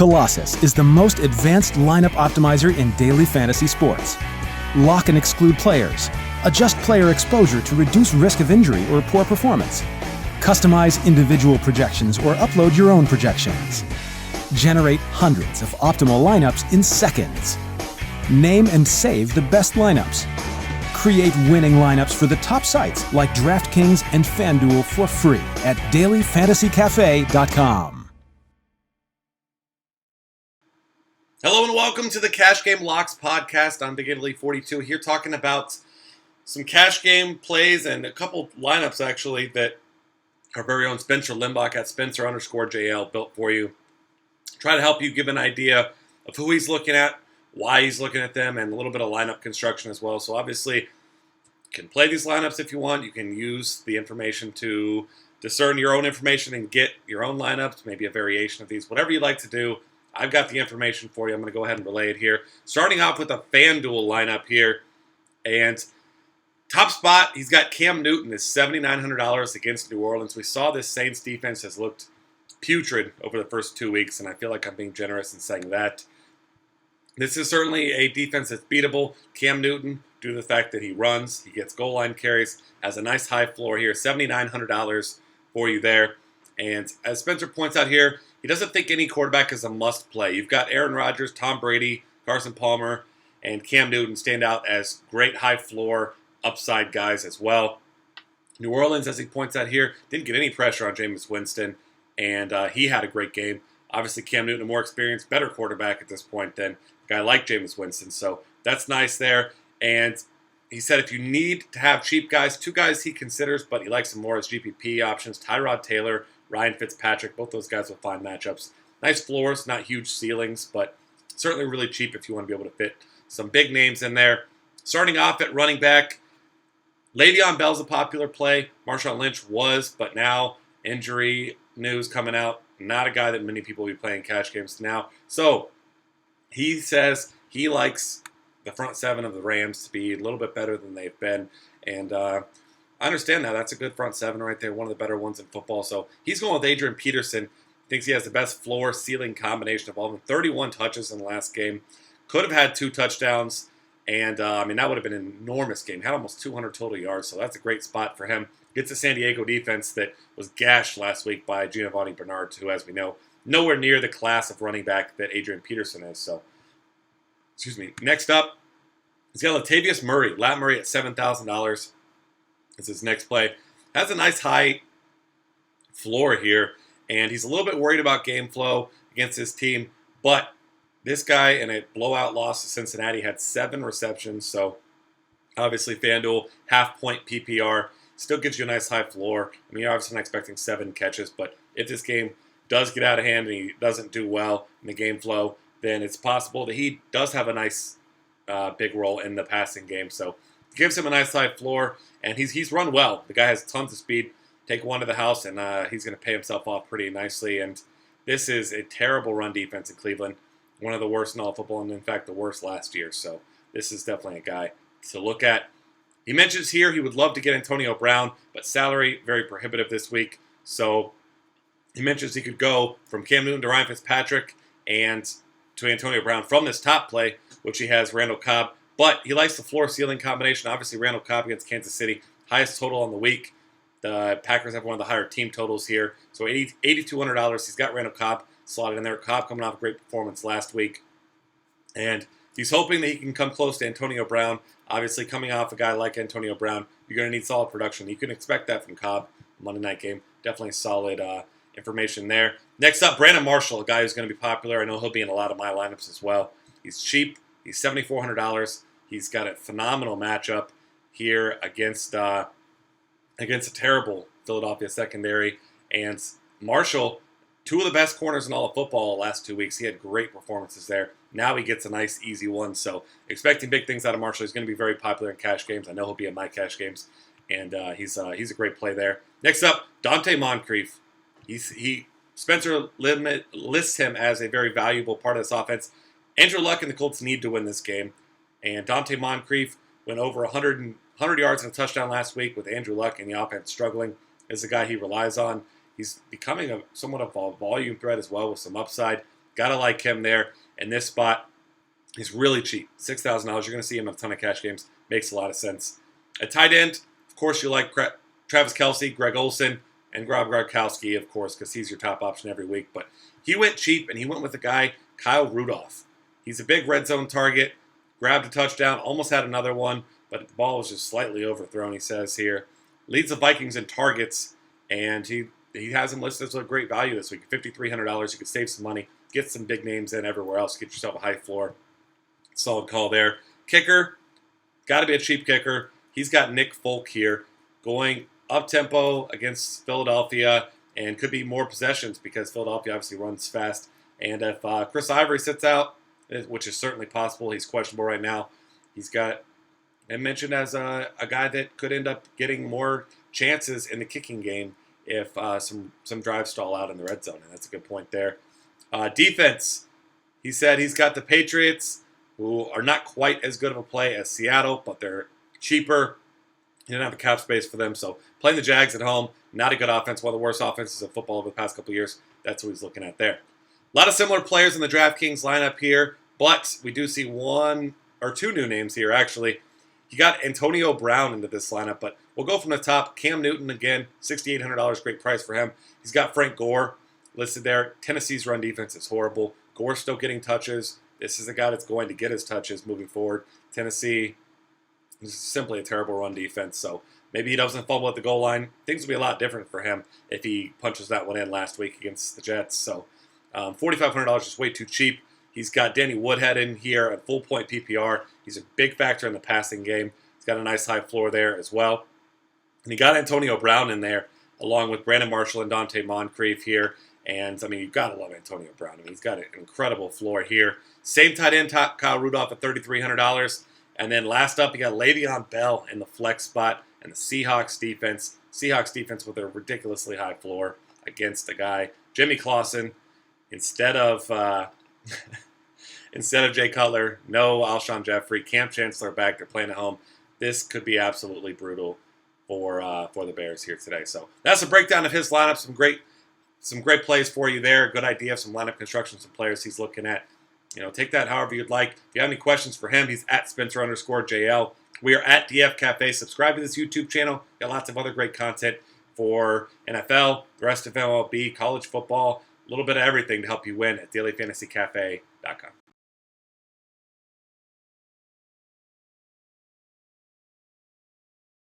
Colossus is the most advanced lineup optimizer in daily fantasy sports. Lock and exclude players. Adjust player exposure to reduce risk of injury or poor performance. Customize individual projections or upload your own projections. Generate hundreds of optimal lineups in seconds. Name and save the best lineups. Create winning lineups for the top sites like DraftKings and FanDuel for free at dailyfantasycafe.com. Hello and welcome to the Cash Game Locks podcast. I'm Big Italy 42 here talking about some cash game plays and a couple lineups actually that our very own Spencer Limbach at Spencer_JL built for you. Try to help you give an idea of who he's looking at, why he's looking at them, and a little bit of lineup construction as well. So obviously, you can play these lineups if you want. You can use the information to discern your own information and get your own lineups, maybe a variation of these, whatever you like to do. I've got the information for you. I'm going to go ahead and relay it here. Starting off with a FanDuel lineup here. And top spot, he's got Cam Newton is $7,900 against New Orleans. We saw this Saints defense has looked putrid over the first 2 weeks, and I feel like I'm being generous in saying that. This is certainly a defense that's beatable. Cam Newton, due to the fact that he runs, he gets goal line carries, has a nice high floor here, $7,900 for you there. And as Spencer points out here, he doesn't think any quarterback is a must-play. You've got Aaron Rodgers, Tom Brady, Carson Palmer, and Cam Newton stand out as great high-floor upside guys as well. New Orleans, as he points out here, didn't get any pressure on Jameis Winston, and he had a great game. Obviously, Cam Newton, a more experienced, better quarterback at this point than a guy like Jameis Winston, so that's nice there. And he said if you need to have cheap guys, two guys he considers, but he likes them more as GPP options, Tyrod Taylor, Ryan Fitzpatrick, both those guys will find matchups. Nice floors, not huge ceilings, but certainly really cheap if you want to be able to fit some big names in there. Starting off at running back, Le'Veon Bell's a popular play. Marshawn Lynch was, but now injury news coming out. Not a guy that many people will be playing cash games now. So he says he likes the front seven of the Rams to be a little bit better than they've been. And I understand that. That's a good front seven right there, one of the better ones in football. So he's going with Adrian Peterson. Thinks he has the best floor-ceiling combination of all of them. 31 touches in the last game. Could have had 2 touchdowns. And, that would have been an enormous game. Had almost 200 total yards, so that's a great spot for him. Gets a San Diego defense that was gashed last week by Giovanni Bernard, who, as we know, nowhere near the class of running back that Adrian Peterson is. So, Next up, he's got Latavius Murray. Lat Murray at $7,000. Is his next play. Has a nice high floor here, and he's a little bit worried about game flow against his team, but this guy in a blowout loss to Cincinnati had 7 receptions, so obviously FanDuel, half-point PPR, still gives you a nice high floor. I mean, you're obviously not expecting 7 catches, but if this game does get out of hand and he doesn't do well in the game flow, then it's possible that he does have a nice big role in the passing game, so gives him a nice high floor, and he's run well. The guy has tons of speed. Take one to the house, and he's going to pay himself off pretty nicely. And this is a terrible run defense in Cleveland, one of the worst in all football, and in fact the worst last year. So this is definitely a guy to look at. He mentions here he would love to get Antonio Brown, but salary very prohibitive this week. So he mentions he could go from Cam Newton to Ryan Fitzpatrick and to Antonio Brown from this top play, which he has Randall Cobb. But he likes the floor-ceiling combination. Obviously, Randall Cobb against Kansas City, highest total on the week. The Packers have one of the higher team totals here. So $8,200. He's got Randall Cobb slotted in there. Cobb coming off a great performance last week. And he's hoping that he can come close to Antonio Brown. Obviously, coming off a guy like Antonio Brown, you're going to need solid production. You can expect that from Cobb Monday night game. Definitely solid information there. Next up, Brandon Marshall, a guy who's going to be popular. I know he'll be in a lot of my lineups as well. He's cheap. He's $7,400. He's got a phenomenal matchup here against a terrible Philadelphia secondary. And Marshall, 2 of the best corners in all of football the last 2 weeks. He had great performances there. Now he gets a nice, easy one. So expecting big things out of Marshall. He's going to be very popular in cash games. I know he'll be in my cash games. And he's a great play there. Next up, Dante Moncrief. Spencer lists him as a very valuable part of this offense. Andrew Luck and the Colts need to win this game. And Dante Moncrief went over 100 yards and a touchdown last week with Andrew Luck and the offense struggling. Is the guy he relies on. He's becoming somewhat of a volume threat as well with some upside. Gotta like him there. And this spot, he's really cheap. $6,000. You're going to see him in a ton of cash games. Makes a lot of sense. At tight end, of course, you like Travis Kelce, Greg Olsen, and Rob Gronkowski, of course, because he's your top option every week. But he went cheap, and he went with the guy, Kyle Rudolph. He's a big red zone target. Grabbed a touchdown, almost had another one, but the ball was just slightly overthrown, he says here. Leads the Vikings in targets, and he has him listed as a great value this week. $5,300. You could save some money, get some big names in everywhere else, get yourself a high floor. Solid call there. Kicker, got to be a cheap kicker. He's got Nick Folk here going up-tempo against Philadelphia and could be more possessions because Philadelphia obviously runs fast. And if Chris Ivory sits out, which is certainly possible, he's questionable right now, he's got him mentioned as a guy that could end up getting more chances in the kicking game if some drives stall out in the red zone. And that's a good point there. Defense, he said he's got the Patriots, who are not quite as good of a play as Seattle, but they're cheaper. He didn't have the cap space for them, so playing the Jags at home, not a good offense, one of the worst offenses of football over the past couple of years. That's what he's looking at there. A lot of similar players in the DraftKings lineup here, but we do see one or two new names here, actually. You got Antonio Brown into this lineup, but we'll go from the top. Cam Newton, again, $6,800, great price for him. He's got Frank Gore listed there. Tennessee's run defense is horrible. Gore's still getting touches. This is a guy that's going to get his touches moving forward. Tennessee is simply a terrible run defense, so maybe he doesn't fumble at the goal line. Things will be a lot different for him if he punches that one in last week against the Jets. So $4,500 is way too cheap. He's got Danny Woodhead in here at full point PPR. He's a big factor in the passing game. He's got a nice high floor there as well. And he got Antonio Brown in there along with Brandon Marshall and Dante Moncrief here. And, I mean, you've got to love Antonio Brown. I mean, he's got an incredible floor here. Same tight end, Kyle Rudolph at $3,300. And then last up, you got Le'Veon Bell in the flex spot and the Seahawks defense. Seahawks defense with a ridiculously high floor against the guy, Jimmy Clausen. Instead of Jay Cutler, no Alshon Jeffrey, Cam Chancellor back. They're playing at home. This could be absolutely brutal for the Bears here today. So that's a breakdown of his lineup. Some great plays for you there. Good idea of some lineup construction, some players he's looking at. Take that however you'd like. If you have any questions for him, he's at Spencer_JL. We are at DF Cafe. Subscribe to this YouTube channel. Got lots of other great content for NFL, the rest of MLB, college football, a little bit of everything to help you win at dailyfantasycafe.com.